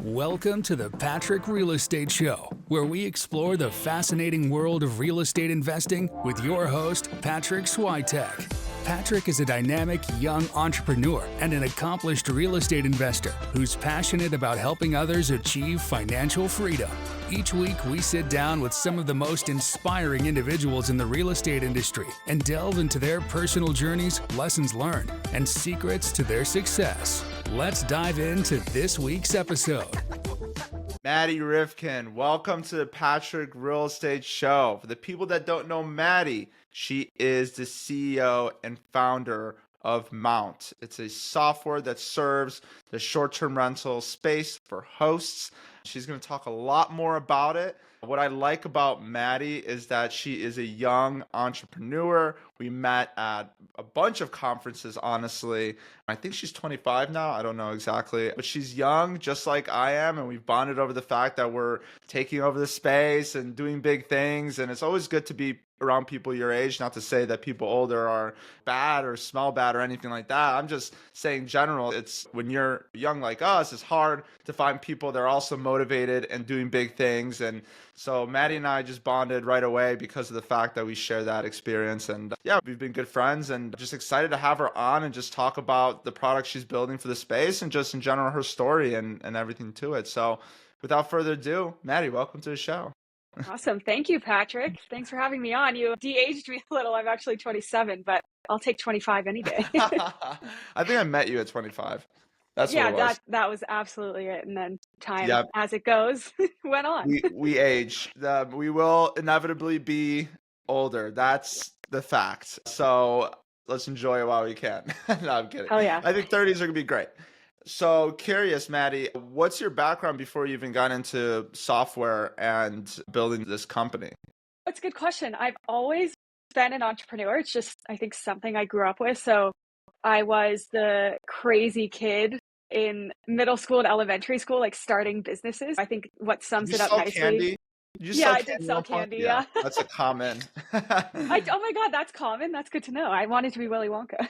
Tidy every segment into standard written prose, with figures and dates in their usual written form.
Welcome to the Patrick Real Estate Show, where we explore the fascinating world of real estate investing with your host, Patrick Switek. Patrick is a dynamic young entrepreneur and an accomplished real estate investor who's passionate about helping others achieve financial freedom. Each week, we sit down with some of the most inspiring individuals in the real estate industry and delve into their personal journeys, lessons learned, and secrets to their success. Let's dive into this week's episode. Madi Rifkin, welcome to the Patrick Real Estate Show. For the people that don't know Madi, she is the CEO and founder of Mount. It's a software that serves the short-term rental space for hosts. She's going to talk a lot more about it. What I like about Madi is that she is a young entrepreneur. We met at a bunch of conferences, honestly. I think she's 25 now. I don't know exactly, but she's young, just like I am. And we've bonded over the fact that we're taking over the space and doing big things. And it's always good to be around people your age. Not to say that people older are bad or smell bad or anything like that. I'm just saying general, it's when you're young like us, it's hard to find people that are also motivated and doing big things. And so Madi and I just bonded right away because of the fact that we share that experience. And yeah, we've been good friends and just excited to have her on and just talk about the product she's building for the space and just in general her story and everything to it. So without further ado, Madi, welcome to the show. Awesome. Thank you, Patrick. Thanks for having me on. You de-aged me a little. I'm actually 27, but I'll take 25 any day. I think I met you at 25. That's what it was. That was absolutely it. And then time, as it goes, went on. We age. We will inevitably be older. That's the fact. So let's enjoy it while we can. No, I'm kidding. Oh yeah. I think 30s are going to be great. So curious, Madi, what's your background before you even got into software and building this company? That's a good question. I've always been an entrepreneur. It's just, I think, something I grew up with. So I was the crazy kid in middle school and elementary school, like starting businesses. I think what sums it up nicely. Candy? I did sell candy. Yeah. That's a common. Oh my God, that's common. That's good to know. I wanted to be Willy Wonka.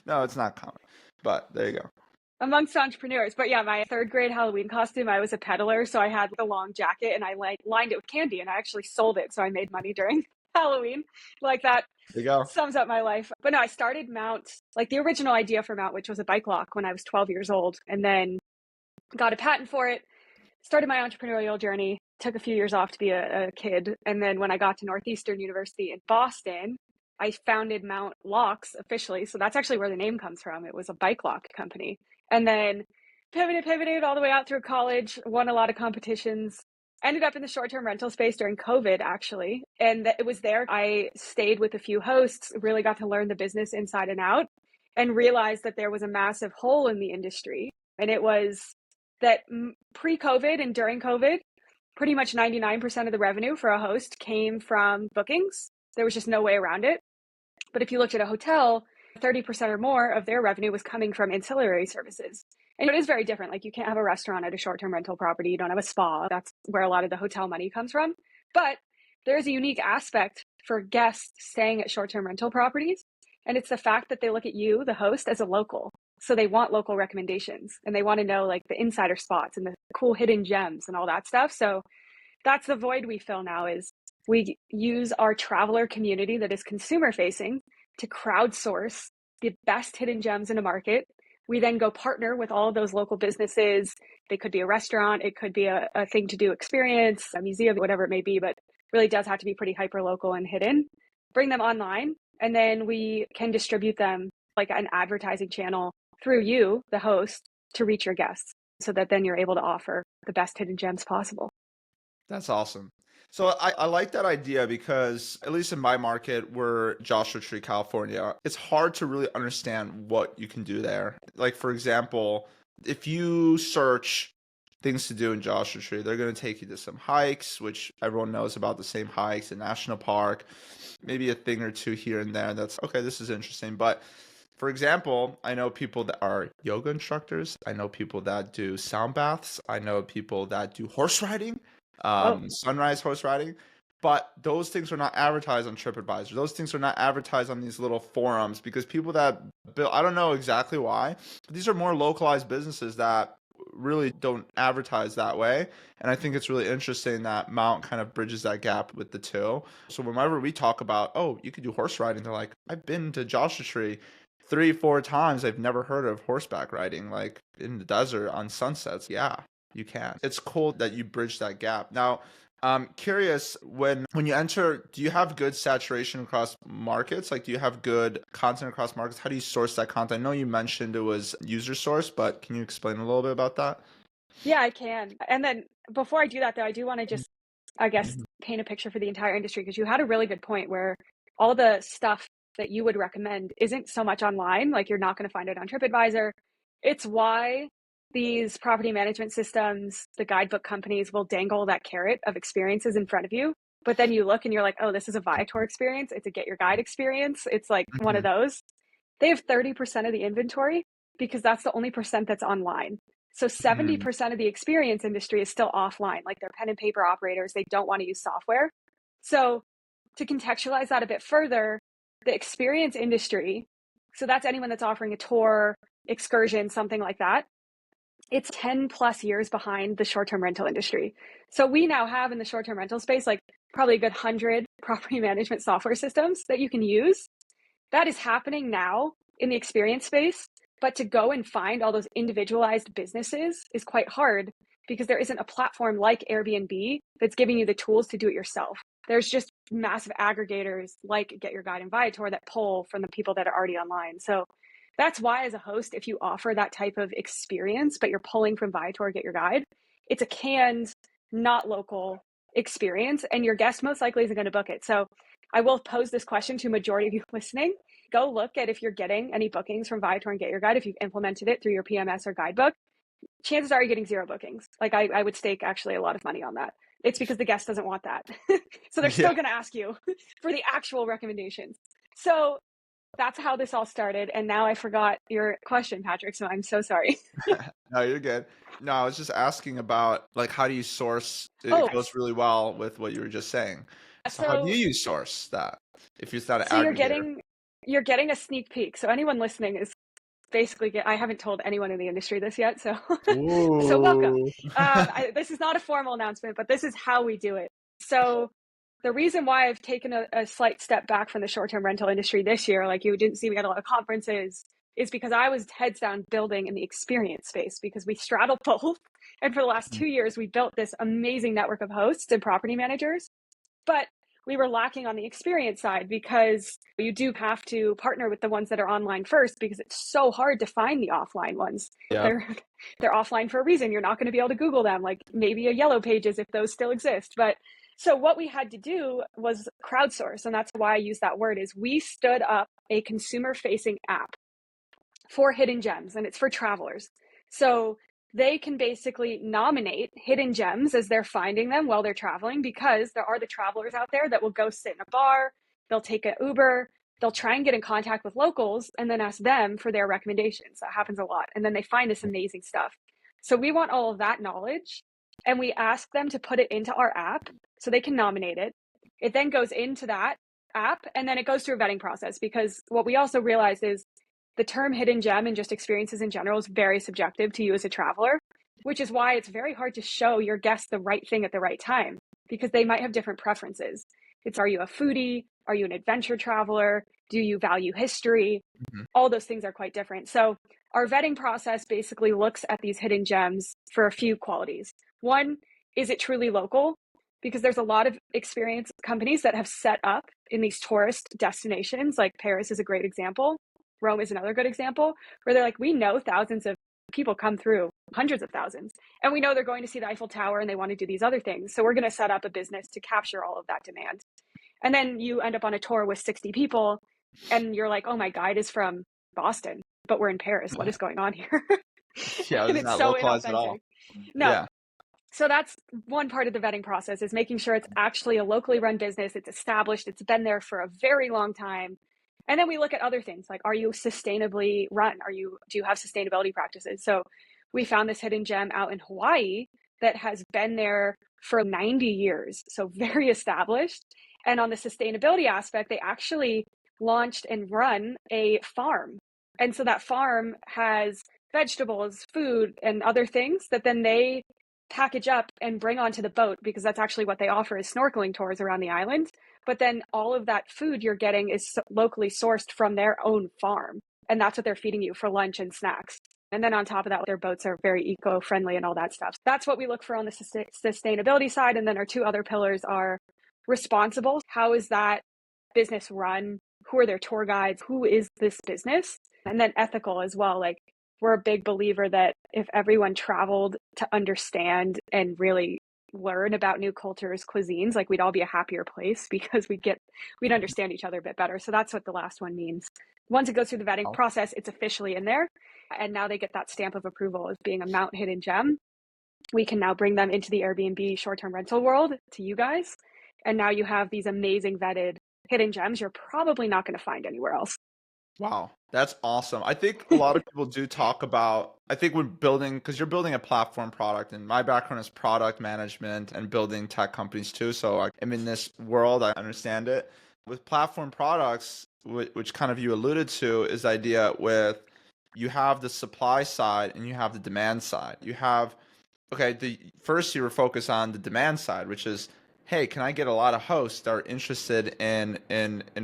No, it's not common. But there you go. Amongst entrepreneurs. But yeah, my third grade Halloween costume, I was a peddler. So I had the long jacket and I lined it with candy and I actually sold it. So I made money during Halloween. Like that there you go. Sums up my life. But no, I started Mount, like the original idea for Mount, which was a bike lock when I was 12 years old, and then got a patent for it, started my entrepreneurial journey, took a few years off to be a kid. And then when I got to Northeastern University in Boston, I founded Mount Locks officially. So that's actually where the name comes from. It was a bike lock company. And then pivoted all the way out through college, won a lot of competitions, ended up in the short-term rental space during COVID, actually. And it was there I stayed with a few hosts, really got to learn the business inside and out, and realized that there was a massive hole in the industry. And it was that pre-COVID and during COVID, pretty much 99% of the revenue for a host came from bookings. There was just no way around it. But if you looked at a hotel, 30% or more of their revenue was coming from ancillary services. And it is very different. Like you can't have a restaurant at a short-term rental property. You don't have a spa. That's where a lot of the hotel money comes from. But there's a unique aspect for guests staying at short-term rental properties. And it's the fact that they look at you, the host, as a local. So they want local recommendations and they want to know like the insider spots and the cool hidden gems and all that stuff. So that's the void we fill now is we use our traveler community that is consumer facing to crowdsource the best hidden gems in a market. We then go partner with all of those local businesses. They could be a restaurant. It could be a thing to do experience, a museum, whatever it may be, but really does have to be pretty hyper local and hidden. Bring them online. And then we can distribute them like an advertising channel through you, the host, to reach your guests so that then you're able to offer the best hidden gems possible. That's awesome. So I like that idea because at least in my market, we're Joshua Tree, California. It's hard to really understand what you can do there. Like, for example, if you search things to do in Joshua Tree, they're going to take you to some hikes, which everyone knows about the same hikes, a national park, maybe a thing or two here and there. That's okay. This is interesting. But for example, I know people that are yoga instructors. I know people that do sound baths. I know people that do horse riding. Sunrise horse riding, but those things are not advertised on TripAdvisor. Those things are not advertised on these little forums because people that build, I don't know exactly why, but these are more localized businesses that really don't advertise that way. And I think it's really interesting that Mount kind of bridges that gap with the two. So whenever we talk about, oh, you could do horse riding, they're like, I've been to Joshua Tree 3, 4 times. I've never heard of horseback riding, like in the desert on sunsets. Yeah, you can. It's cool that you bridge that gap. Now, I'm curious, when you enter, do you have good saturation across markets? Like, do you have good content across markets? How do you source that content? I know you mentioned it was user source, but can you explain a little bit about that? Yeah, I can. And then before I do that, though, I do want to just, I guess, Mhm. paint a picture for the entire industry, because you had a really good point where all the stuff that you would recommend isn't so much online. Like, you're not going to find it on TripAdvisor. It's why these property management systems, the guidebook companies will dangle that carrot of experiences in front of you. But then you look and you're like, oh, this is a Viator experience. It's a Get Your Guide experience. It's like one of Mhm. those. They have 30% of the inventory because that's the only percent that's online. So 70% of the experience industry is still offline, like they're pen and paper operators. They don't want to use software. So to contextualize that a bit further, the experience industry, so that's anyone that's offering a tour, excursion, something like that. It's 10 plus years behind the short-term rental industry. So we now have in the short-term rental space, like probably a good 100 property management software systems that you can use. That is happening now in the experience space, but to go and find all those individualized businesses is quite hard because there isn't a platform like Airbnb that's giving you the tools to do it yourself. There's just massive aggregators like Get Your Guide and Viator that pull from the people that are already online. So that's why, as a host, if you offer that type of experience, but you're pulling from Viator or Get Your Guide, it's a canned, not local experience, and your guest most likely isn't going to book it. So I will pose this question to a majority of you listening. Go look at if you're getting any bookings from Viator and Get Your Guide. If you've implemented it through your PMS or guidebook, chances are you're getting zero bookings. Like I would stake actually a lot of money on that. It's because the guest doesn't want that. So they're still Yeah. going to ask you for the actual recommendations. So that's how this all started. And now I forgot your question, Patrick. So I'm so sorry. No, you're good. No, I was just asking about like how do you source? It Oh, goes really well with what you were just saying. So how do so you source that if it's not an so you're aggregator? getting a sneak peek. So anyone listening is basically I haven't told anyone in the industry this yet, so so welcome. Ooh. This is not a formal announcement, but this is how we do it. So the reason why I've taken a slight step back from the short-term rental industry this year, like you didn't see me at a lot of conferences, is because I was heads down building in the experience space because we straddle both. And for the last 2 years, we built this amazing network of hosts and property managers. But we were lacking on the experience side because you do have to partner with the ones that are online first because it's so hard to find the offline ones. Yeah. They're offline for a reason. You're not going to be able to Google them, like maybe a Yellow Pages if those still exist. But so what we had to do was crowdsource, and that's why I use that word, is we stood up a consumer facing app for hidden gems, and it's for travelers. So they can basically nominate hidden gems as they're finding them while they're traveling, because there are the travelers out there that will go sit in a bar, they'll take an Uber, they'll try and get in contact with locals and then ask them for their recommendations. That happens a lot. And then they find this amazing stuff. So we want all of that knowledge, and we ask them to put it into our app so they can nominate it. It then goes into that app, and then it goes through a vetting process, because what we also realized is the term hidden gem and just experiences in general is very subjective to you as a traveler, which is why it's very hard to show your guests the right thing at the right time because they might have different preferences. It's, are you a foodie? Are you an adventure traveler? Do you value history? Mhm. All those things are quite different. So our vetting process basically looks at these hidden gems for a few qualities. One, is it truly local? Because there's a lot of experience companies that have set up in these tourist destinations, like Paris is a great example. Rome is another good example, where they're like, we know thousands of people come through, hundreds of thousands, and we know they're going to see the Eiffel Tower and they want to do these other things. So we're going to set up a business to capture all of that demand. And then you end up on a tour with 60 people and you're like, oh, my guide is from Boston, but we're in Paris. What is going on here? Yeah, And it's it's not so localized at all. inauthentic. No. Yeah. So that's one part of the vetting process, is making sure it's actually a locally run business. It's established. It's been there for a very long time. And then we look at other things like, are you sustainably run? Do you have sustainability practices? So we found this hidden gem out in Hawaii that has been there for 90 years. So very established. And on the sustainability aspect, they actually launched and run a farm. And so that farm has vegetables, food, and other things that then they package up and bring onto the boat, because that's actually what they offer is snorkeling tours around the island. But then all of that food you're getting is locally sourced from their own farm. And that's what they're feeding you for lunch and snacks. And then on top of that, their boats are very eco-friendly and all that stuff. That's what we look for on the sustainability side. And then our two other pillars are responsible. How is that business run? Who are their tour guides? Who is this business? And then ethical as well. Like, we're a big believer that if everyone traveled to understand and really learn about new cultures, cuisines, like, we'd all be a happier place because we'd understand each other a bit better. So that's what the last one means. Once it goes through the vetting process, it's officially in there. And now they get that stamp of approval as being a Mount hidden gem. We can now bring them into the Airbnb short-term rental world to you guys. And now you have these amazing vetted hidden gems you're probably not going to find anywhere else. Wow, that's awesome. I think a lot of people do talk about, I think when building, because you're building a platform product, and my background is product management and building tech companies too. So I'm in this world, I understand it. With platform products, which kind of you alluded to, is the idea with you have the supply side and you have the demand side. You have, okay, first you were focused on the demand side, which is, hey, can I get a lot of hosts that are interested in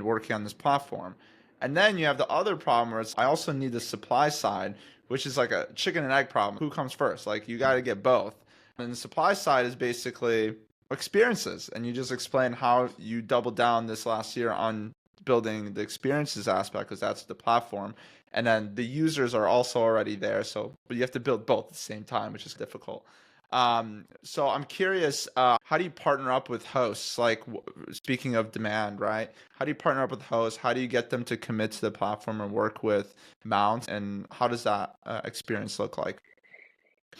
working on this platform? And then you have the other problem where I also need the supply side, which is like a chicken and egg problem. Who comes first? Like, you got to get both. And the supply side is basically experiences. And you just explained how you doubled down this last year on building the experiences aspect, because that's the platform. And then the users are also already there. But you have to build both at the same time, which is difficult. So I'm curious, how do you partner up with hosts? Like, speaking of demand, right? How do you partner up with hosts? How do you get them to commit to the platform and work with Mount? And how does that experience look like?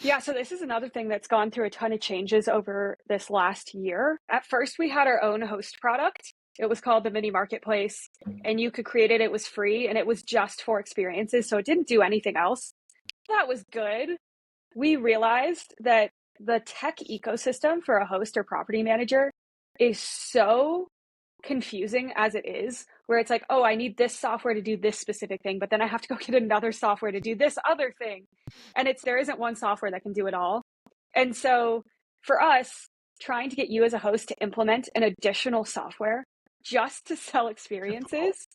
Yeah, so this is another thing that's gone through a ton of changes over this last year. At first, we had our own host product. It was called the Mini Marketplace, and you could create it. It was free, and it was just for experiences. So it didn't do anything else. That was good. We realized that the tech ecosystem for a host or property manager is so confusing as it is, where it's like, oh, I need this software to do this specific thing, but then I have to go get another software to do this other thing. And there isn't one software that can do it all. And so for us, trying to get you as a host to implement an additional software just to sell experiences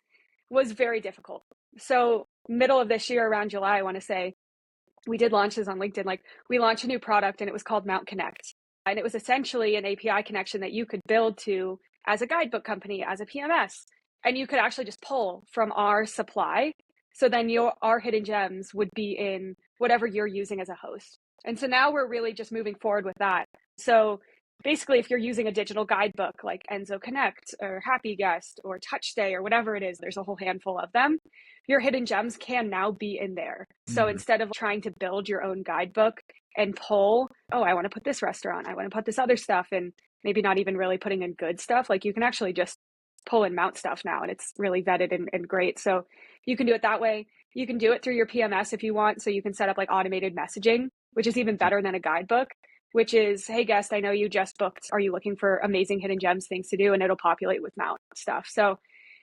was very difficult. So middle of this year, around July, I want to say, we did launch this on LinkedIn. Like, we launched a new product and it was called Mount Connect. And it was essentially an API connection that you could build to as a guidebook company, as a PMS. And you could actually just pull from our supply. So then our hidden gems would be in whatever you're using as a host. And so now we're really just moving forward with that. So basically, if you're using a digital guidebook like Enzo Connect or Happy Guest or TouchStay or whatever it is, there's a whole handful of them. Your hidden gems can now be in there. So instead of trying to build your own guidebook and pull, oh, I want to put this restaurant, I want to put this other stuff, and maybe not even really putting in good stuff, like, you can actually just pull in Mount stuff now, and it's really vetted and great. So you can do it that way. You can do it through your PMS if you want. So you can set up like automated messaging, which is even better than a guidebook, which is, hey, guest, I know you just booked. Are you looking for amazing hidden gems, things to do? And it'll populate with Mount stuff. So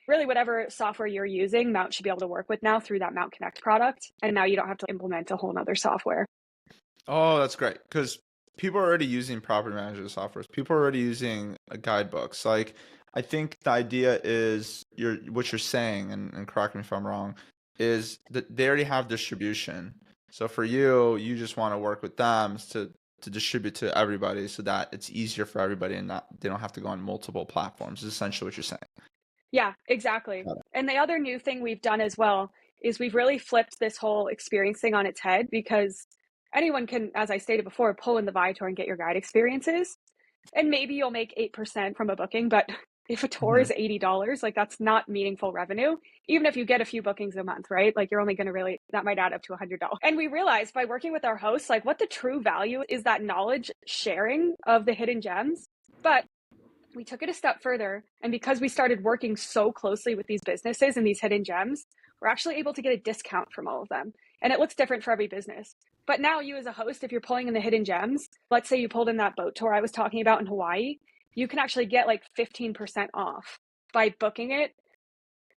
really, whatever software you're using, Mount should be able to work with now through that Mount Connect product. And now you don't have to implement a whole nother software. Oh, that's great. Because people are already using property management softwares. People are already using guidebooks. Like, I think the idea is what you're saying, and correct me if I'm wrong, is that they already have distribution. So for you, you just want to work with them to distribute to everybody so that it's easier for everybody and they don't have to go on multiple platforms, is essentially what you're saying. Yeah, exactly. And the other new thing we've done as well is we've really flipped this whole experience thing on its head, because anyone can, as I stated before, pull in the Viator and get your guide experiences. And maybe you'll make 8% from a booking, but if a tour is $80, like, that's not meaningful revenue. Even if you get a few bookings a month, right? Like, you're only going to that might add up to $100. And we realized by working with our hosts, like, what the true value is, that knowledge sharing of the hidden gems. But we took it a step further. And because we started working so closely with these businesses and these hidden gems, we're actually able to get a discount from all of them. And it looks different for every business. But now you as a host, if you're pulling in the hidden gems, let's say you pulled in that boat tour I was talking about in Hawaii, you can actually get like 15% off by booking it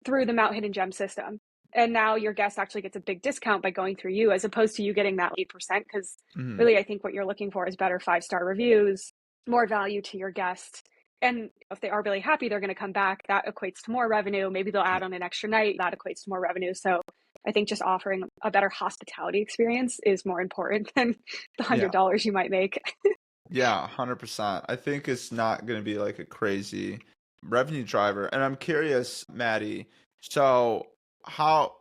through the Mount Hidden Gem system. And now your guest actually gets a big discount by going through you, as opposed to you getting that 8%. Because Mhm. really, I think what you're looking for is better 5-star reviews, more value to your guest. And if they are really happy, they're going to come back. That equates to more revenue. Maybe they'll add on an extra night. That equates to more revenue. So I think just offering a better hospitality experience is more important than the Yeah. $100 you might make. Yeah, 100%. I think it's not going to be like a crazy revenue driver. And I'm curious, Maddie, so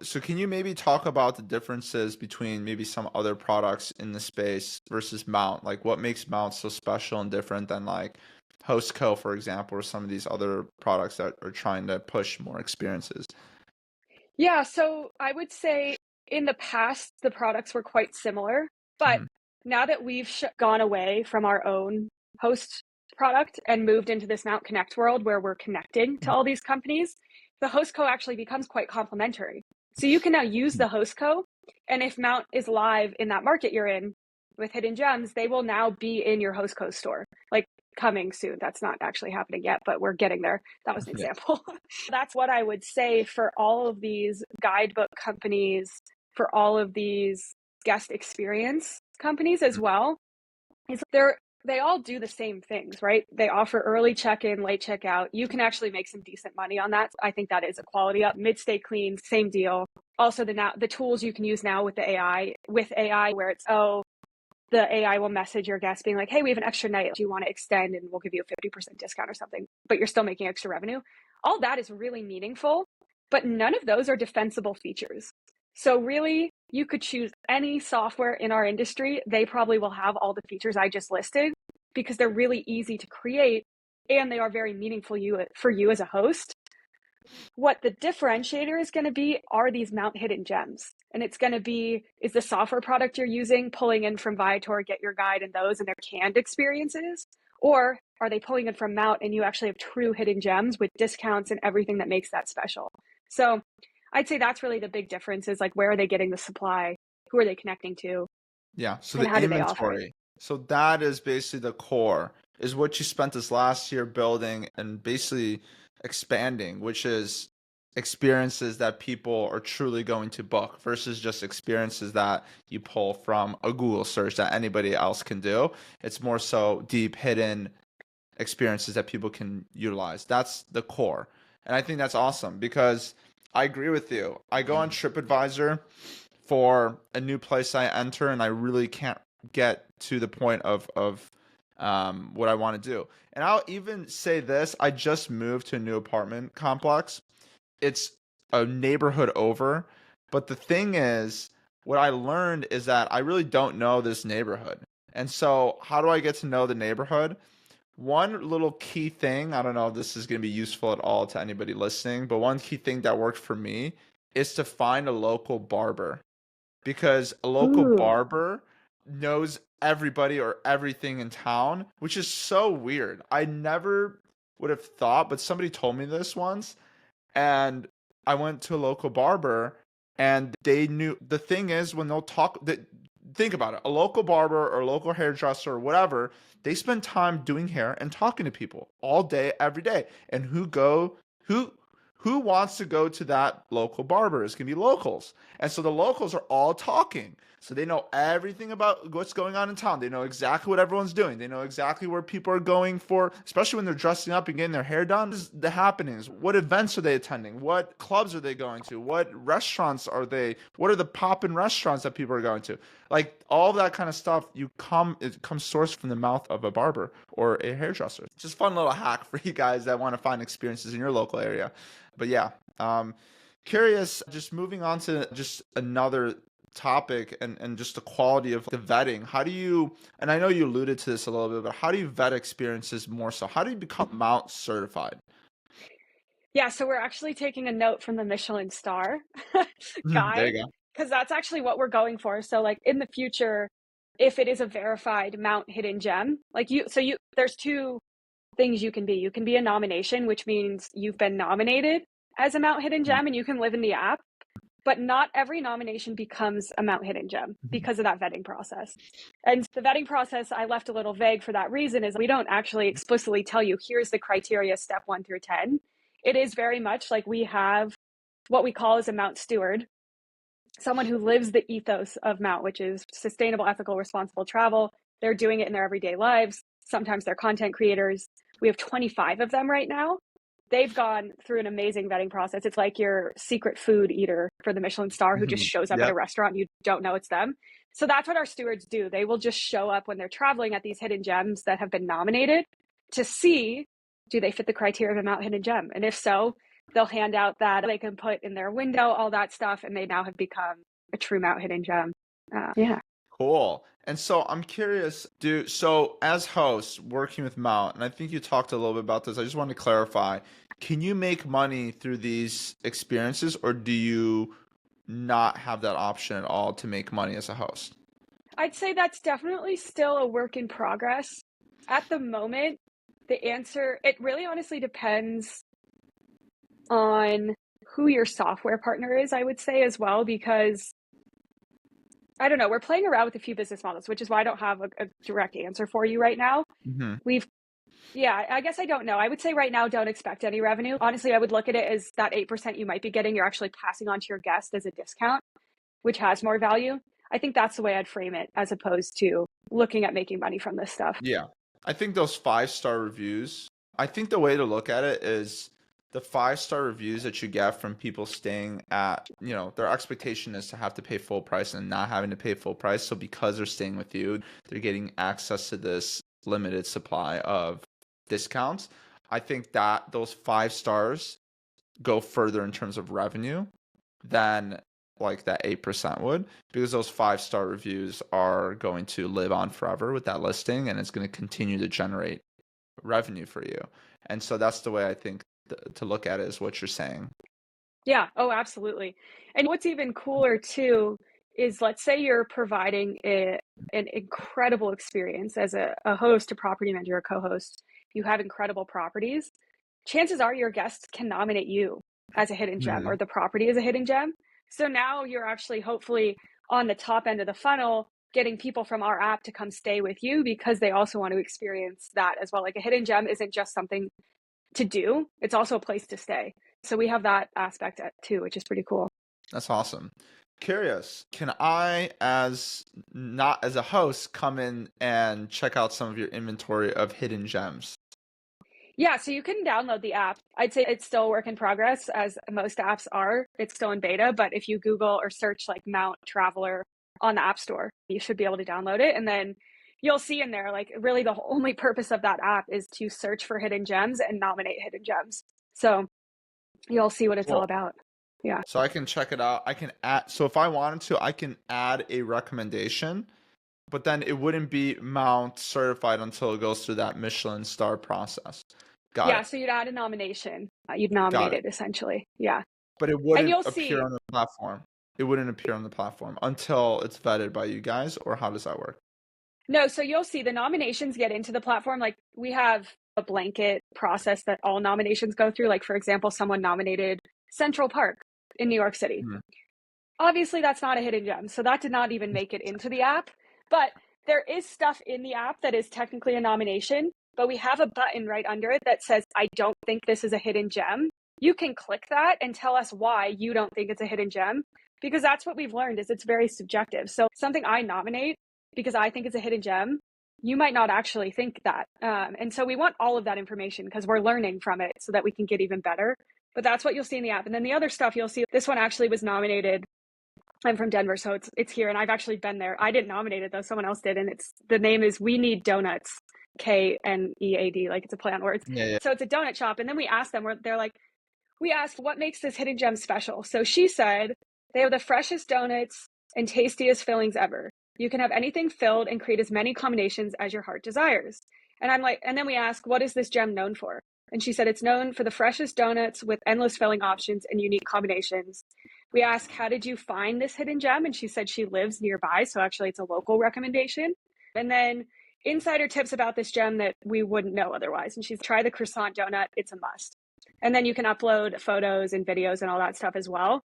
so can you maybe talk about the differences between maybe some other products in the space versus Mount? Like what makes Mount so special and different than like Hostco, for example, or some of these other products that are trying to push more experiences? Yeah, so I would say in the past, the products were quite similar, but Mhm. now that we've gone away from our own host product and moved into this Mount Connect world where we're connecting to all these companies, the Hostco actually becomes quite complementary. So you can now use the Hostco, and if Mount is live in that market you're in with hidden gems, they will now be in your Hostco store, like coming soon. That's not actually happening yet, but we're getting there. That was an Yeah. example. That's what I would say for all of these guidebook companies, for all of these guest experience companies as well, is they all do the same things, right? They offer early check-in, late checkout. You can actually make some decent money on that. I think that is a quality up. Mid-stay clean, same deal. Also, the tools you can use now with the AI, where it's, the AI will message your guest being like, hey, we have an extra night. Do you want to extend? And we'll give you a 50% discount or something, but you're still making extra revenue. All that is really meaningful, but none of those are defensible features. So really, you could choose any software in our industry. They probably will have all the features I just listed because they're really easy to create and they are very meaningful for you as a host. What the differentiator is going to be are these Mount hidden gems. And it's going to be, is the software product you're using pulling in from Viator, Get Your Guide, and those and their canned experiences? Or are they pulling in from Mount and you actually have true hidden gems with discounts and everything that makes that special? So I'd say that's really the big difference, is like, where are they getting the supply? Who are they connecting to? Yeah, so And the how do they offer it? inventory. So that is basically the core, is what you spent this last year building and basically expanding, which is experiences that people are truly going to book versus just experiences that you pull from a Google search that anybody else can do. It's more so deep, hidden experiences that people can utilize. That's the core. And I think that's awesome because I agree with you. I go on TripAdvisor for a new place I enter and I really can't get to the point of what I want to do. And I'll even say this, I just moved to a new apartment complex. It's a neighborhood over, but the thing is, what I learned is that I really don't know this neighborhood. And so, how do I get to know the neighborhood? One little key thing, I don't know if this is going to be useful at all to anybody listening, but one key thing that worked for me is to find a local barber, because a local Ooh. barber knows everybody or everything in town, which is so weird. I never would have thought, but somebody told me this once, and I went to a local barber and they knew. The thing is, when they'll think about it, a local barber or a local hairdresser or whatever, they spend time doing hair and talking to people all day every day. And who who wants to go to that local barber? It's gonna be locals. And so the locals are all talking, so they know everything about what's going on in town. They know exactly what everyone's doing. They know exactly where people are going for, especially when they're dressing up and getting their hair done. This is the happenings. What events are they attending? What clubs are they going to? What restaurants are they? What are the poppin' restaurants that people are going to? Like all that kind of stuff, it comes sourced from the mouth of a barber or a hairdresser. Just fun little hack for you guys that want to find experiences in your local area. But yeah, curious, just moving on to just another topic and just the quality of the vetting. How do you, and I know you alluded to this a little bit, but how do you vet experiences more so? How do you become Mount certified? Yeah, so we're actually taking a note from the Michelin star There guide, you go. because that's actually what we're going for. So like in the future, if it is a verified Mount hidden gem, like there's two things you can be. You can be a nomination, which means you've been nominated as a Mount hidden gem and you can live in the app, but not every nomination becomes a Mount hidden gem because of that vetting process. And the vetting process I left a little vague for that reason, is we don't actually explicitly tell you here's the criteria step 1 through 10. It is very much like we have what we call as a Mount steward, someone who lives the ethos of Mount, which is sustainable, ethical, responsible travel. They're doing it in their everyday lives. Sometimes they're content creators. We have 25 of them right now. They've gone through an amazing vetting process. It's like your secret food eater for the Michelin star who just shows up at a restaurant and you don't know it's them. So that's what our stewards do. They will just show up when they're traveling at these hidden gems that have been nominated to see, do they fit the criteria of a Mount hidden gem? And if so, they'll hand out that they can put in their window, all that stuff, and they now have become a true Mount hidden gem. Yeah. Cool. And so I'm curious, so as hosts working with Mount, and I think you talked a little bit about this, I just want to clarify, can you make money through these experiences, or do you not have that option at all to make money as a host? I'd say that's definitely still a work in progress. At the moment, the answer, it really honestly depends on who your software partner is, I would say as well, because I don't know, we're playing around with a few business models, which is why I don't have a direct answer for you right now. I guess I don't know. I would say right now, don't expect any revenue. Honestly, I would look at it as that 8% you might be getting, you're actually passing on to your guest as a discount, which has more value. I think that's the way I'd frame it, as opposed to looking at making money from this stuff. Yeah. I think those 5-star reviews, I think the way to look at it is the 5-star reviews that you get from people staying at, their expectation is to have to pay full price and not having to pay full price. So because they're staying with you, they're getting access to this limited supply of discounts. I think that those 5 stars go further in terms of revenue than like that 8% would, because those 5-star reviews are going to live on forever with that listing, and it's going to continue to generate revenue for you. And so that's the way I think to look at it, is what you're saying. Yeah. Oh, absolutely. And what's even cooler too is, let's say you're providing an incredible experience as a host, a property manager, a co-host. You have incredible properties. Chances are your guests can nominate you as a hidden gem, or the property as a hidden gem. So now you're actually hopefully on the top end of the funnel, getting people from our app to come stay with you because they also want to experience that as well. Like, a hidden gem isn't just something to do, it's also a place to stay. So we have that aspect too, which is pretty cool. That's awesome. Curious, can I, not as a host, come in and check out some of your inventory of hidden gems? Yeah, so you can download the app. I'd say it's still a work in progress, as most apps are. It's still in beta, but if you Google or search like Mount Traveler on the App Store, you should be able to download it. And then you'll see in there, like, really the only purpose of that app is to search for hidden gems and nominate hidden gems. So you'll see what it's all about. Yeah. So I can check it out. I can add, so if I wanted to, I can add a recommendation, but then it wouldn't be Mount certified until it goes through that Michelin star process. Got it. So you'd add a nomination. You'd nominate it essentially. Yeah. But it wouldn't appear on the platform. It wouldn't appear on the platform until it's vetted by you guys, or how does that work? No, so you'll see the nominations get into the platform. Like, we have a blanket process that all nominations go through. Like, for example, someone nominated Central Park in New York City. Obviously, that's not a hidden gem. So that did not even make it into the app. But there is stuff in the app that is technically a nomination, but we have a button right under it that says, I don't think this is a hidden gem. You can click that and tell us why you don't think it's a hidden gem, because that's what we've learned, is it's very subjective. So something I nominate because I think it's a hidden gem, you might not actually think that. And so we want all of that information because we're learning from it so that we can get even better. But that's what you'll see in the app. And then the other stuff you'll see, this one actually was nominated. I'm from Denver, so it's here, and I've actually been there. I didn't nominate it though, someone else did, and the name is We Need Donuts, KNEAD, like it's a play on words. Yeah. So it's a donut shop, and then we asked them, we asked what makes this hidden gem special. So she said they have the freshest donuts and tastiest fillings ever. You can have anything filled and create as many combinations as your heart desires. And I'm like, and then we asked, what is this gem known for? And she said it's known for the freshest donuts with endless filling options and unique combinations. We asked, how did you find this hidden gem? And she said she lives nearby. So actually it's a local recommendation. And then insider tips about this gem that we wouldn't know otherwise. And she's try the croissant donut. It's a must. And then you can upload photos and videos and all that stuff as well.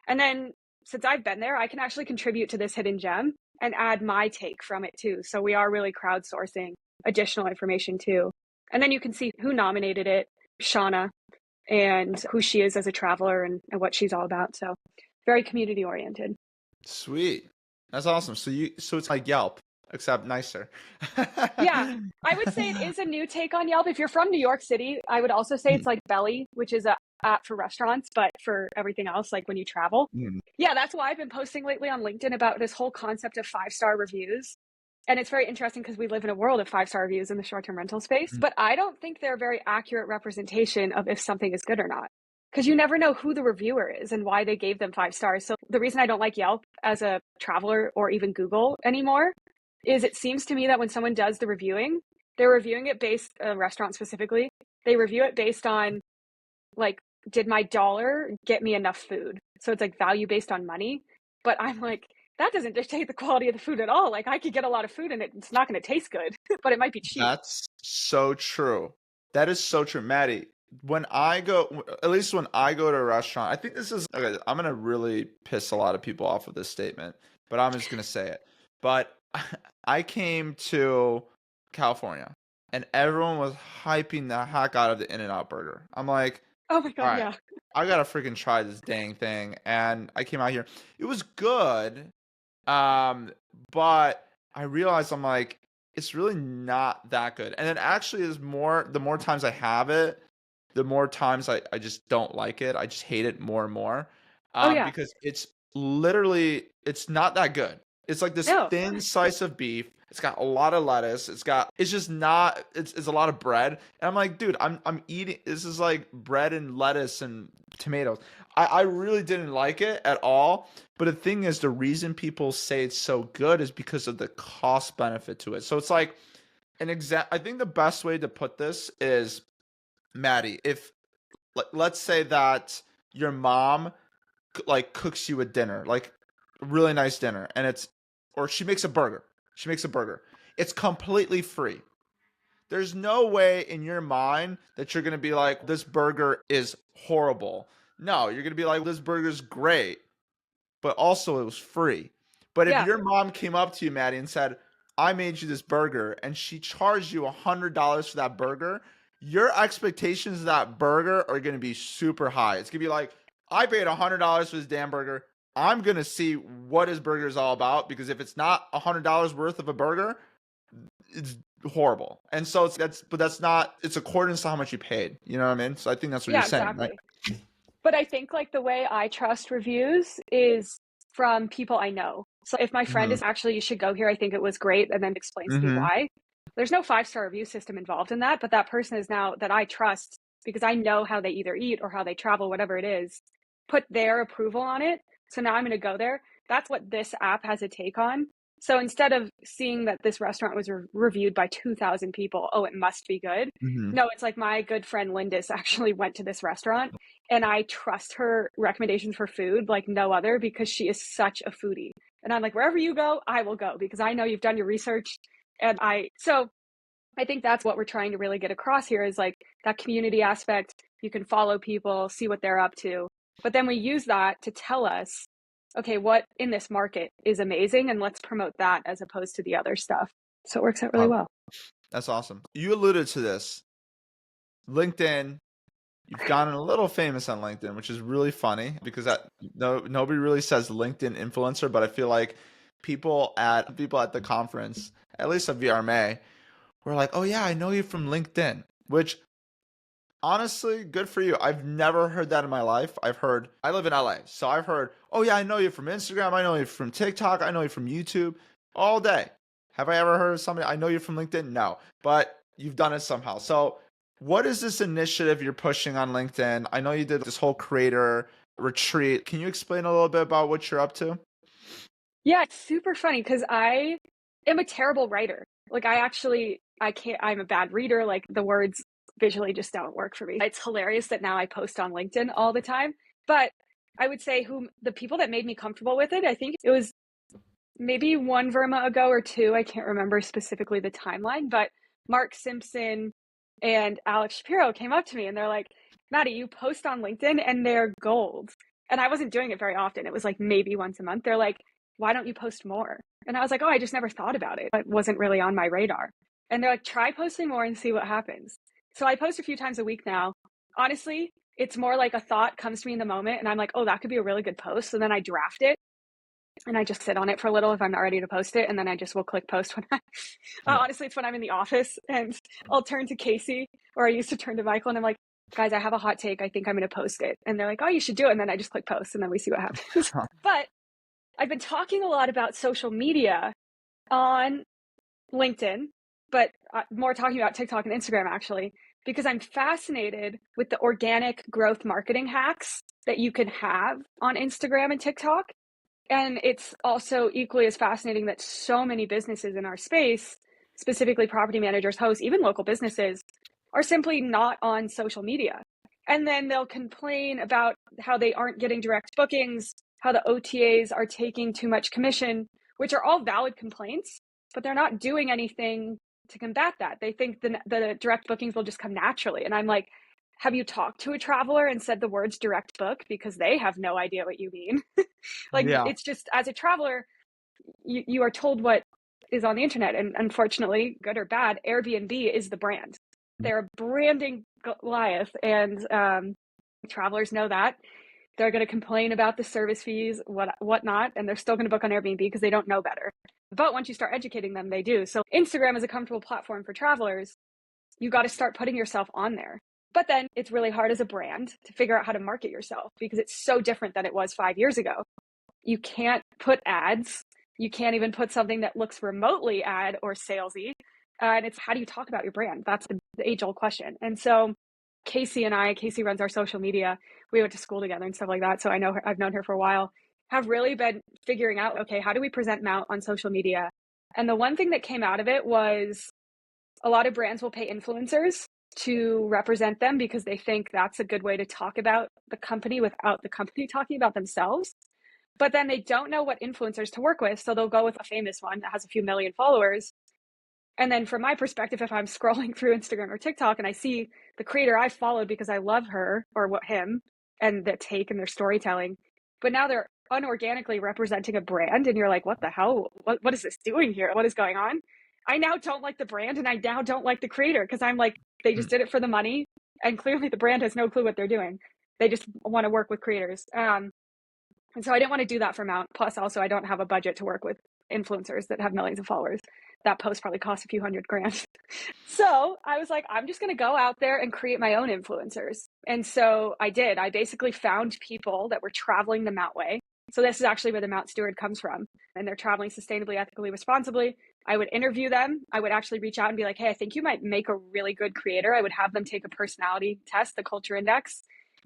And then since I've been there, I can actually contribute to this hidden gem and add my take from it too. So we are really crowdsourcing additional information too. And then you can see who nominated it, Shauna. and who she is as a traveler and what she's all about. So very community oriented. Sweet. That's awesome. So it's like Yelp, except nicer. Yeah, I would say it is a new take on Yelp. If you're from New York City, I would also say it's like Belly, which is a app for restaurants, but for everything else, like when you travel. Mm. Yeah, that's why I've been posting lately on LinkedIn about this whole concept of 5-star reviews. And it's very interesting because we live in a world of 5-star reviews in the short-term rental space, but I don't think they're a very accurate representation of if something is good or not. Because you never know who the reviewer is and why they gave them 5 stars. So the reason I don't like Yelp as a traveler or even Google anymore is it seems to me that when someone does the reviewing, they're reviewing it based, a restaurant specifically, they review it based on like, did my dollar get me enough food? So it's like value based on money. But I'm like, that doesn't dictate the quality of the food at all. Like I could get a lot of food and it's not going to taste good, but it might be cheap. That's so true. That is so true, Maddie. When I go, at least when I go to a restaurant, I think this is okay. I'm gonna really piss a lot of people off with this statement, but I'm just gonna say it. But I came to California and everyone was hyping the heck out of the In-N-Out burger. I'm like, Oh my all God, right, yeah. I gotta freaking try this dang thing. And I came out here. It was good. But I realized I'm like, it's really not that good. And it actually is the more times I have it, the more times I just don't like it. I just hate it more and more. Oh yeah. Because it's not that good. It's like this No. thin slice of beef. It's got a lot of lettuce. It's just not, it's a lot of bread. And I'm like, dude, I'm eating, this is like bread and lettuce and tomatoes. I really didn't like it at all. But the thing is, the reason people say it's so good is because of the cost benefit to it. So it's like I think the best way to put this is, Maddie, if let's say that your mom like cooks you a dinner, like a really nice dinner, and or she makes a burger. She makes a burger. It's completely free. There's no way in your mind that you're going to be like, this burger is horrible. No, you're going to be like, this burger's great, but also it was free. But if Yeah. your mom came up to you, Maddie, and said, I made you this burger, and she charged you $100 for that burger, your expectations of that burger are going to be super high. It's going to be like, I paid $100 for this damn burger. I'm going to see what his burger is all about, because if it's not $100 worth of a burger, it's horrible. And so that's not, it's according to how much you paid. You know what I mean? So I think that's what Yeah, you're saying, exactly. right? But I think like the way I trust reviews is from people I know. So if my friend Mm-hmm. is actually, you should go here, I think it was great, and then explains to me Mm-hmm. why. There's no 5-star review system involved in that, but that person is now that I trust because I know how they either eat or how they travel, whatever it is, put their approval on it. So now I'm going to go there. That's what this app has a take on. So instead of seeing that this restaurant was reviewed by 2,000 people, oh, it must be good. Mm-hmm. No, it's like my good friend Lindis actually went to this restaurant and I trust her recommendations for food like no other because she is such a foodie. And I'm like, wherever you go, I will go because I know you've done your research. So I think that's what we're trying to really get across here is like that community aspect. You can follow people, see what they're up to. But then we use that to tell us, okay, what in this market is amazing and let's promote that as opposed to the otter stuff. So it works out really well. That's awesome. You alluded to this. LinkedIn, you've gotten a little famous on LinkedIn, which is really funny because nobody really says LinkedIn influencer, but I feel like people at the conference, at least at VRMA, were like, "Oh yeah, I know you from LinkedIn," which honestly, good for you. I've never heard that in my life. I live in LA, so I've heard, "Oh yeah, I know you from Instagram, I know you from TikTok, I know you from YouTube," all day. Have I ever heard of somebody, I know you from LinkedIn? No, but you've done it somehow. So what is this initiative you're pushing on LinkedIn? I know you did this whole creator retreat. Can you explain a little bit about what you're up to? Yeah, it's super funny because I am a terrible writer. Like I can't, I'm a bad reader. Like the words visually just don't work for me. It's hilarious that now I post on LinkedIn all the time. But I would say the people that made me comfortable with it, I think it was maybe one Verma ago or two. I can't remember specifically the timeline, but Mark Simpson and Alex Shapiro came up to me and they're like, Maddie, you post on LinkedIn and they're gold. And I wasn't doing it very often. It was like maybe once a month. They're like, why don't you post more? And I was like, oh, I just never thought about it. It wasn't really on my radar. And they're like, try posting more and see what happens. So I post a few times a week now. Honestly, It's more like a thought comes to me in the moment and I'm like, oh, that could be a really good post. And then I draft it and I just sit on it for a little if I'm not ready to post it. And then I just will click post when honestly, it's when I'm in the office and I'll turn to Casey, or I used to turn to Michael, and I'm like, guys, I have a hot take. I think I'm going to post it. And they're like, oh, you should do it. And then I just click post and then we see what happens. But I've been talking a lot about social media on LinkedIn, but more talking about TikTok and Instagram actually, because I'm fascinated with the organic growth marketing hacks that you can have on Instagram and TikTok. And it's also equally as fascinating that so many businesses in our space, specifically property managers, hosts, even local businesses, are simply not on social media. And then they'll complain about how they aren't getting direct bookings, how the OTAs are taking too much commission, which are all valid complaints, but they're not doing anything to combat that. They think the direct bookings will just come naturally. And I'm like, have you talked to a traveler and said the words direct book? Because they have no idea what you mean. Like, Yeah. it's just, as a traveler, you are told what is on the internet. And unfortunately, good or bad, Airbnb is the brand. They're branding Goliath, and travelers know that. They're going to complain about the service fees, whatnot, and they're still going to book on Airbnb because they don't know better. But once you start educating them, they do. So Instagram is a comfortable platform for travelers. You got to start putting yourself on there. But then it's really hard as a brand to figure out how to market yourself because it's so different than it was 5 years ago. You can't put ads. You can't even put something that looks remotely ad or salesy. And it's, how do you talk about your brand? That's the age-old question. And so Casey runs our social media. We went to school together and stuff like that. So I know her, I've known her for a while, have really been figuring out, okay, how do we present Mount on social media? And the one thing that came out of it was a lot of brands will pay influencers to represent them because they think that's a good way to talk about the company without the company talking about themselves. But then they don't know what influencers to work with. So they'll go with a famous one that has a few million followers. And then from my perspective, if I'm scrolling through Instagram or TikTok and I see the creator I followed because I love her or him and the take and their storytelling, but now they're unorganically representing a brand and you're like, what the hell? What is this doing here? What is going on? I now don't like the brand and I now don't like the creator because I'm like, they just did it for the money. And clearly the brand has no clue what they're doing. They just want to work with creators. And so I didn't want to do that for Mount. Plus also I don't have a budget to work with influencers that have millions of followers. That post probably cost a few $100,000. So I was like, I'm just going to go out there and create my own influencers. And so I did. I basically found people that were traveling the Mount way. So this is actually where the Mount Steward comes from. And they're traveling sustainably, ethically, responsibly. I would interview them. I would actually reach out and be like, hey, I think you might make a really good creator. I would have them take a personality test, the culture index.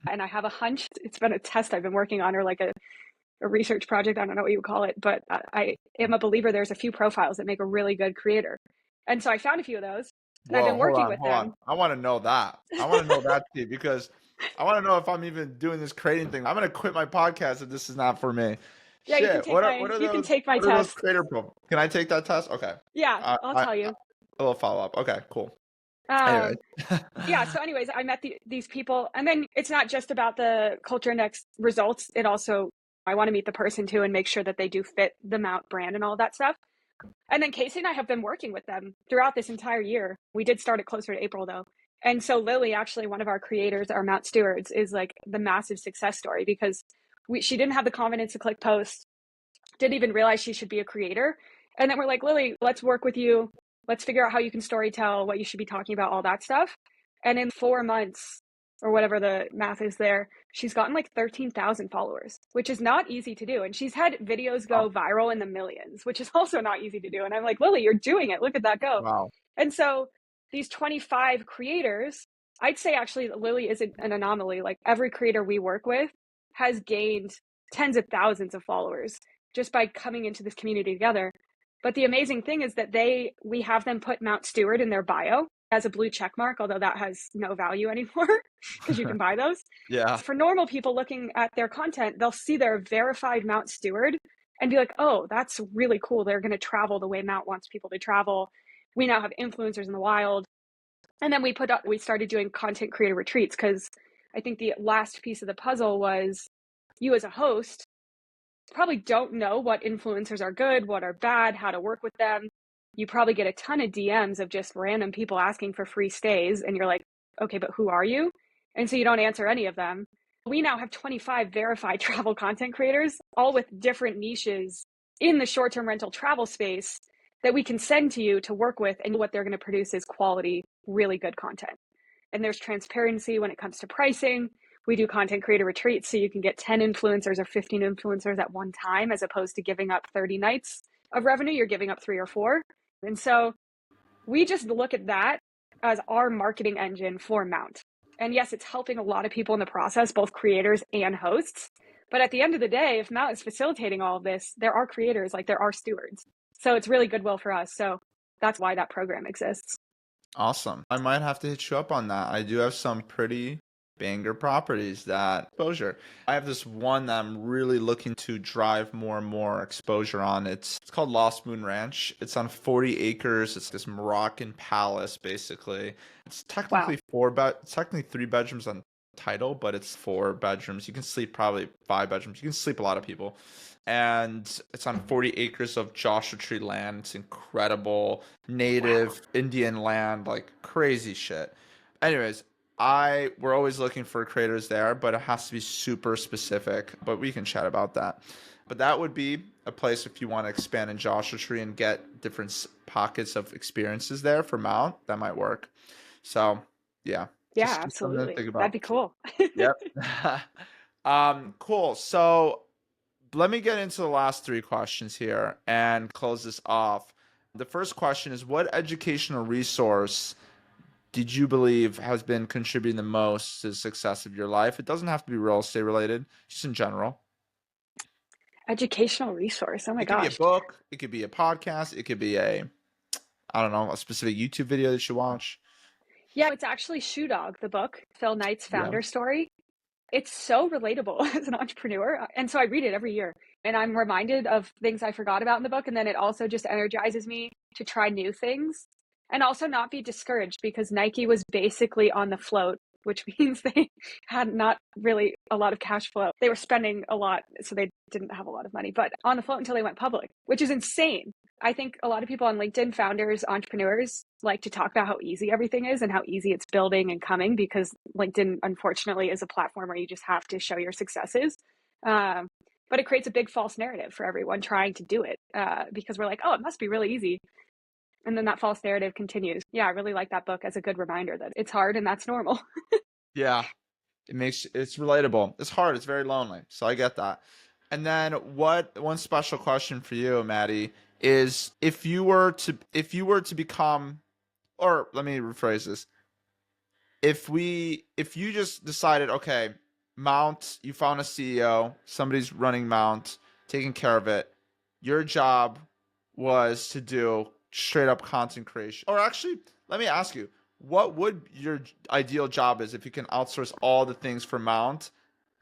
And I have a hunch, it's been a test I've been working on, or like a research project. I don't know what you would call it, but I am a believer there's a few profiles that make a really good creator. And so I found a few of those and I've been working with them. I want to know that. I want to know that too, because I want to know if I'm even doing this creating thing. I'm going to quit my podcast if this is not for me. Yeah, Shit. you can take my test. Creator profiles? Can I take that test? Okay. Yeah, I'll tell you. A little follow up. Okay, cool. Anyway. Yeah. So anyways, I met these people, and then it's not just about the culture index results. It also, I want to meet the person too and make sure that they do fit the Mount brand and all that stuff. And then Casey and I have been working with them throughout this entire year. We did start it closer to April though. And so Lily, actually one of our creators, our Mount Stewards, is like the massive success story because she didn't have the confidence to click post, didn't even realize she should be a creator. And then we're like, Lily, let's work with you. Let's figure out how you can storytell, what you should be talking about, all that stuff. And in 4 months or whatever the math is there, she's gotten like 13,000 followers, which is not easy to do. And she's had videos go viral in the millions, which is also not easy to do. And I'm like, Lily, you're doing it. Look at that go. Wow. And so these 25 creators, I'd say actually Lily isn't an anomaly. Like every creator we work with has gained tens of thousands of followers just by coming into this community together. But the amazing thing is that we have them put Mount Steward in their bio as a blue check mark, although that has no value anymore because you can buy those. Yeah. For normal people looking at their content, they'll see their verified Mount Steward and be like, oh, that's really cool. They're going to travel the way Mount wants people to travel. We now have influencers in the wild. And then we started doing content creator retreats because I think the last piece of the puzzle was you as a host probably don't know what influencers are good, what are bad, how to work with them. You probably get a ton of DMs of just random people asking for free stays. And you're like, okay, but who are you? And so you don't answer any of them. We now have 25 verified travel content creators, all with different niches in the short-term rental travel space that we can send to you to work with. And what they're going to produce is quality, really good content. And there's transparency when it comes to pricing. We do content creator retreats, so you can get 10 influencers or 15 influencers at one time, as opposed to giving up 30 nights of revenue. You're giving up 3 or 4. And so we just look at that as our marketing engine for Mount. And yes, it's helping a lot of people in the process, both creators and hosts. But at the end of the day, if Mount is facilitating all of this, there are creators, like there are stewards. So it's really goodwill for us. So that's why that program exists. Awesome. I might have to hit you up on that. I do have some pretty banger properties that exposure. I have this one that I'm really looking to drive more and more exposure on. It's called Lost Moon Ranch. It's on 40 acres. It's this Moroccan palace, basically. It's technically it's technically 3 bedrooms on title, but it's 4 bedrooms. You can sleep probably 5 bedrooms. You can sleep a lot of people. And it's on 40 acres of Joshua Tree land. It's incredible. Native Indian land, like crazy shit. Anyways, we're always looking for creators there, but it has to be super specific. But we can chat about that. But that would be a place if you want to expand in Joshua Tree and get different pockets of experiences there for Mount. That might work. So yeah. Yeah, Just something to absolutely. think about. That'd be cool. Yep. Cool. So let me get into the last 3 questions here and close this off. The first question is, what educational resource did you believe has been contributing the most to the success of your life? It doesn't have to be real estate related, just in general. Educational resource. Oh my It could gosh. be a book. It could be a podcast. It could be a specific YouTube video that you watch. Yeah, it's actually Shoe Dog, the book, Phil Knight's founder story. It's so relatable as an entrepreneur. And so I read it every year and I'm reminded of things I forgot about in the book. And then it also just energizes me to try new things and also not be discouraged, because Nike was basically on the float, which means they had not really a lot of cash flow. They were spending a lot, so they didn't have a lot of money, but on the float until they went public, which is insane. I think a lot of people on LinkedIn, founders, entrepreneurs, like to talk about how easy everything is and how easy it's building and coming, because LinkedIn, unfortunately, is a platform where you just have to show your successes. But it creates a big false narrative for everyone trying to do it, because we're like, oh, it must be really easy. And then that false narrative continues. Yeah, I really like that book as a good reminder that it's hard and that's normal. Yeah, it's relatable. It's hard. It's very lonely. So I get that. And then one special question for you, Maddie, is if you were to become, or let me rephrase this. If you just decided, okay, Mount, you found a CEO, somebody's running Mount, taking care of it. Your job was to do straight up content creation. Or actually, let me ask you, what would your ideal job is if you can outsource all the things for Mount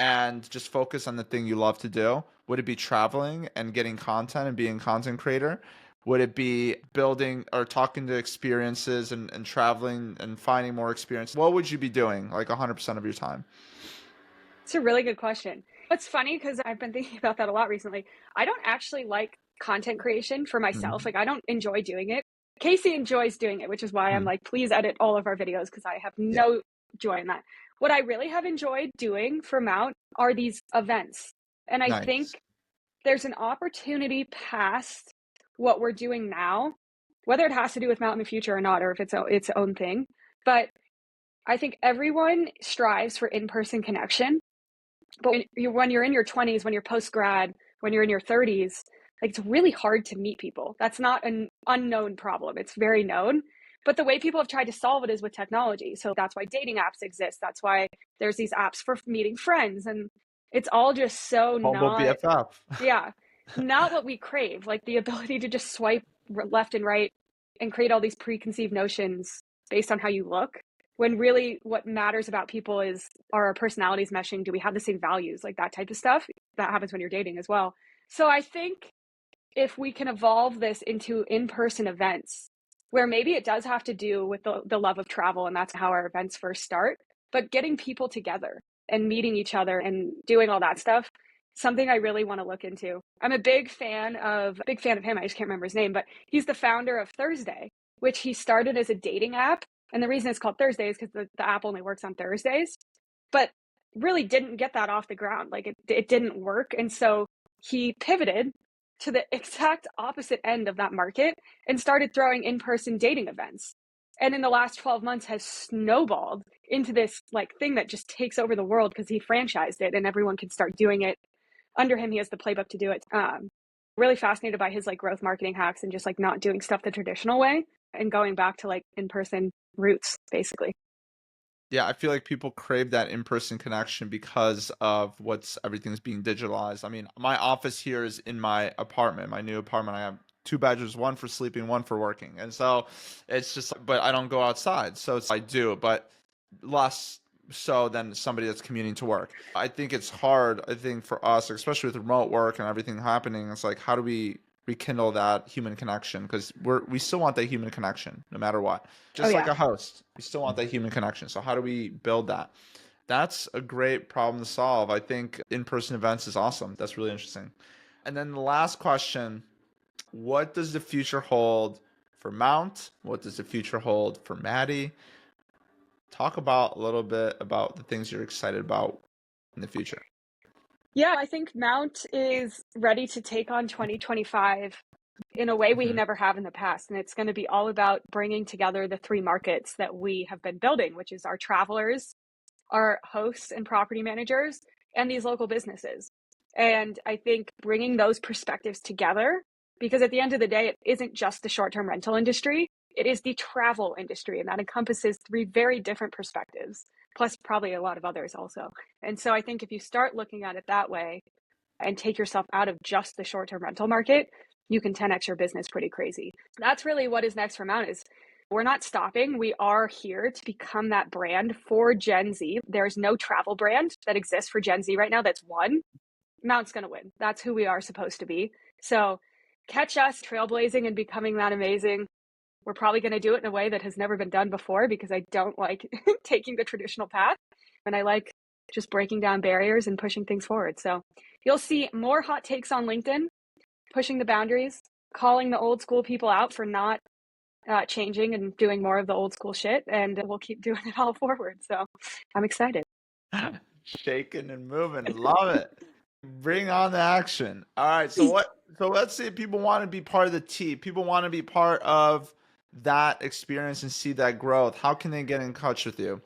and just focus on the thing you love to do? Would it be traveling and getting content and being a content creator? Would it be building or talking to experiences and traveling and finding more experience? What would you be doing like 100% of your time? It's a really good question. It's funny because I've been thinking about that a lot recently. I don't actually like content creation for myself. Like, I don't enjoy doing it. Casey enjoys doing it, which is why I'm like, please edit all of our videos, because I have no joy in that. What I really have enjoyed doing for Mount are these events. And I think there's an opportunity past what we're doing now, whether it has to do with Mount in the future or not, or if it's its own thing. But I think everyone strives for in-person connection. But when you're in your 20s, when you're post-grad, when you're in your 30s, like, it's really hard to meet people. That's not an unknown problem. It's very known. But the way people have tried to solve it is with technology. So that's why dating apps exist. That's why there's these apps for meeting friends. And it's all just so Humble not, BFF. yeah, not what we crave. Like the ability to just swipe left and right and create all these preconceived notions based on how you look, when really what matters about people is, are our personalities meshing? Do we have the same values? Like that type of stuff. That happens when you're dating as well. So I think if we can evolve this into in-person events, where maybe it does have to do with the love of travel, and that's how our events first start, but getting people together and meeting each other and doing all that stuff, something I really want to look into. I'm a big fan of him. I just can't remember his name, but he's the founder of Thursday, which he started as a dating app. And the reason it's called Thursday is because the app only works on Thursdays. but really didn't get that off the ground. Like it didn't work. And so he pivoted to the exact opposite end of that market and started throwing in-person dating events. And in the last 12 months has snowballed into this like thing that just takes over the world because he franchised it and everyone can start doing it under him. He has the playbook to do it. Really fascinated by his like growth marketing hacks and just like not doing stuff the traditional way and going back to like in-person roots, basically. Yeah, I feel like people crave that in-person connection because of everything's being digitalized. I mean, my office here is in my apartment, my new apartment. I have two bedrooms, one for sleeping, one for working. And so it's just, but I don't go outside. So I do, but less so than somebody that's commuting to work. I think it's hard, I think for us, especially with remote work and everything happening, it's like, how do we rekindle that human connection? Because we still want that human connection no matter what. Just like a host, we still want that human connection. So how do we build that? That's a great problem to solve. I think in-person events is awesome. That's really interesting. And then the last question, what does the future hold for Mount? What does the future hold for Madi? Talk about a little bit about the things you're excited about in the future. Yeah, I think Mount is ready to take on 2025 in a way we never have in the past. And it's going to be all about bringing together the three markets that we have been building, which is our travelers, our hosts and property managers, and these local businesses. And I think bringing those perspectives together, because at the end of the day, it isn't just the short-term rental industry, it is the travel industry. And that encompasses three very different perspectives, plus probably a lot of others also. And so I think if you start looking at it that way and take yourself out of just the short-term rental market, you can 10x your business pretty crazy. That's really what is next for Mount. Is we're not stopping. We are here to become that brand for Gen Z. There's no travel brand that exists for Gen Z right now that's won. Mount's going to win. That's who we are supposed to be. So catch us trailblazing and becoming that amazing. We're probably going to do it in a way that has never been done before because I don't like taking the traditional path. And I like just breaking down barriers and pushing things forward. So you'll see more hot takes on LinkedIn, pushing the boundaries, calling the old school people out for not changing and doing more of the old school shit. And we'll keep doing it all forward. So I'm excited. Shaking and moving. Love it. Bring on the action. All right. So let's say people want to be part of the team. People want to be part of that experience and see that growth. How can they get in touch with you?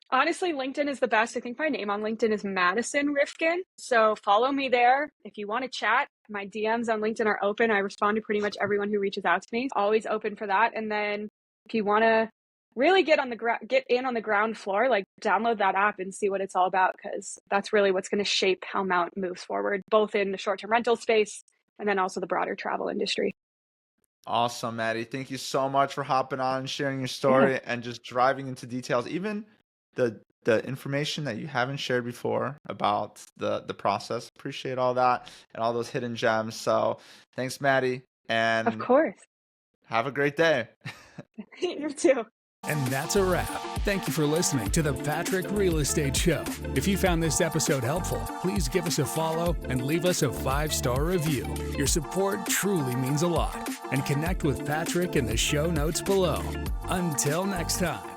Honestly, LinkedIn is the best. I think my name on LinkedIn is Madison Rifkin. So follow me there. If you want to chat, my DMs on LinkedIn are open. I respond to pretty much everyone who reaches out to me. Always open for that. And then if you want to really get in on the ground floor, like download that app and see what it's all about, because that's really what's going to shape how Mount moves forward, both in the short-term rental space and then also the broader travel industry. Awesome, Madi. Thank you so much for hopping on and sharing your story and just driving into details, even the information that you haven't shared before about the process. Appreciate all that and all those hidden gems. So thanks, Madi. And of course. Have a great day. You too. And that's a wrap. Thank you for listening to the Patrick Real Estate Show. If you found this episode helpful, please give us a follow and leave us a 5-star review. Your support truly means a lot. And connect with Patrick in the show notes below. Until next time.